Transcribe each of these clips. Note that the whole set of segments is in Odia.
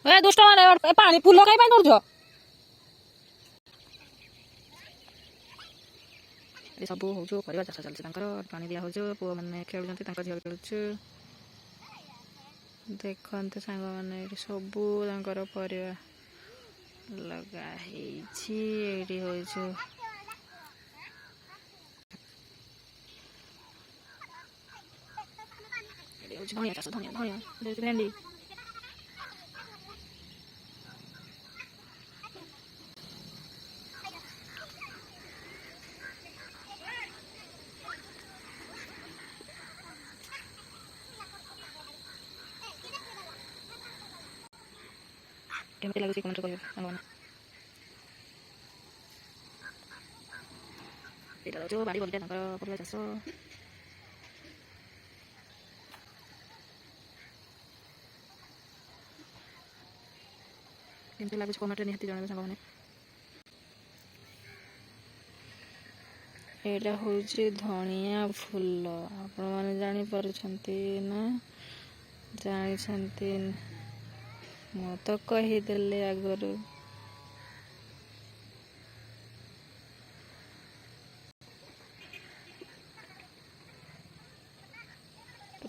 ए दुष्ट माने पानी फूल कहीं पानी धरछ ये सब हो परिवार चाष चलছে ତାଙ୍କର ପାଣି ଦିଆ ହଉଛୁ ପୁଅ ମାନେ ଖେଳୁଛନ୍ତି ତାଙ୍କ ଝିଅ ଖେଳୁଛୁ ଦେଖନ୍ତୁ ସାଙ୍ଗମାନେ ଏଠି ସବୁ ତାଙ୍କର ପରିବା ଲଗା ହେଇଛି ଏଠି ହଉଛୁ ଏଠି ହଉଛି ଧନିଆ ଚାଷ ଧନିଆ ଧନିଆ ଭେଣ୍ଡି କେମିତି ଲାଗୁଛି କମେଣ୍ଟ କରିବେ ସାଙ୍ଗମାନେ ଏଇଟା ହଉଛି ବାଡ଼ି ବଗିଚା ତାଙ୍କର ପରିବା ଚାଷ କେମିତି ଲାଗୁଛି କମେଣ୍ଟରେ ନିହାତି ଜଣାଇବେ ସାଙ୍ଗମାନେ ଏଇଟା ହଉଛି ଧନିଆ ଫୁଲ ଆପଣମାନେ ଜାଣିପାରୁଛନ୍ତି ନା ଜାଣିଛନ୍ତି ମୁଁ ତ କହିଦେଲି ଆଗରୁ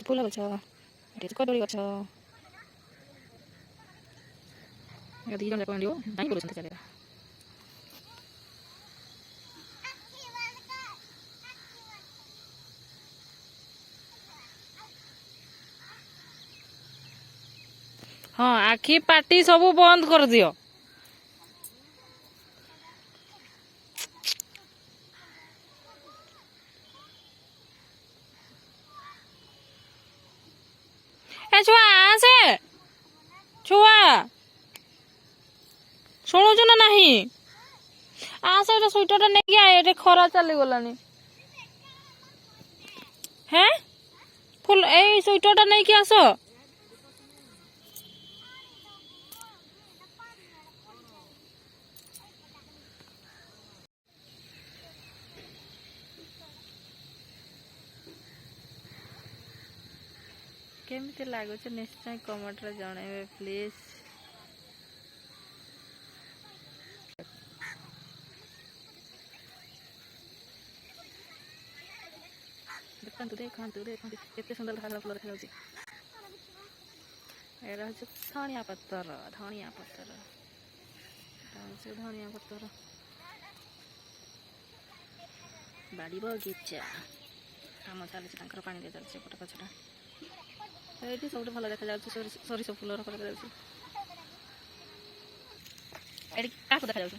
ଫୁଲ ଗଛ ଏଠି କଦଳୀ ଗଛ ଦି ଜଣ ଯାକ ଆଣିବ ନାଇଁ କରୁଛନ୍ତି ଚାଲିବା ହଁ ଆଖି ପାଟି ସବୁ ବନ୍ଦ କରିଦିଅ ଏ ଛୁଆ ଆସେ ଛୁଆ ଶୁଣୁଛୁ ନା ନାହିଁ ଆସେ ଏଟା ସ୍ୱିଟରଟା ନେଇକି ଆ ଏଠି ଖରା ଚାଲିଗଲାଣି ହେଁ ଫୁଲ ଏଇ ସ୍ୱିଟରଟା ନେଇକି ଆସ କେମିତି ଲାଗୁଛି ନିଶ୍ଚୟ କମେଣ୍ଟରେ ଜଣାଇବେ ପ୍ଲିଜ୍ ଦେଖନ୍ତୁ ଦେଖନ୍ତୁ ଦେଖନ୍ତୁ କେତେ ସୁନ୍ଦର ଫୁଲ ଦେଖାଯାଉଛି ଏଇଟା ହଉଛି ଧନିଆ ପତ୍ର ଧନିଆ ପତ୍ର ବାଡ଼ି ବଗିଚା କାମ ଚାଲିଛି ତାଙ୍କର ପାଣି ଦିଆଯାଉଛି ଏପଟ ଗଛଟା ଏଇଠି ସବୁଠୁ ଭଲ ଦେଖାଯାଉଛି ସୋରିଷ ଫୁଲର ଦେଖାଯାଉଛି ଏଠି କାହାକୁ ଦେଖାଯାଉଛି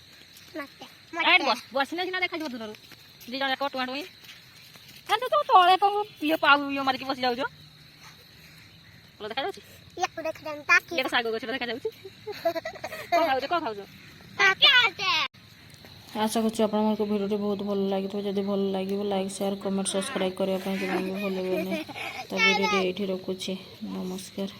ବସିଲେ ସିନା ଦେଖାଯିବ ଦୂରରୁ ଦି ଜଣ ଯାକ ଟୁଆଁ ଟୁଇଁ ତଳେ ତ ଇଏ ମାରିକି ବସି ଯାଉଛ ଭଲ ଦେଖାଯାଉଛି ଶାଗ ଗଛ ଦେଖାଯାଉଛି କଣ ଖାଉଛ आशा कर भिडियो बहुत भल लगी जब भल लगे लाइक शेयर कमेंट सब्सक्राइब करने जमा भी भूलें तो भिडियो ये रखुच्छे नमस्कार।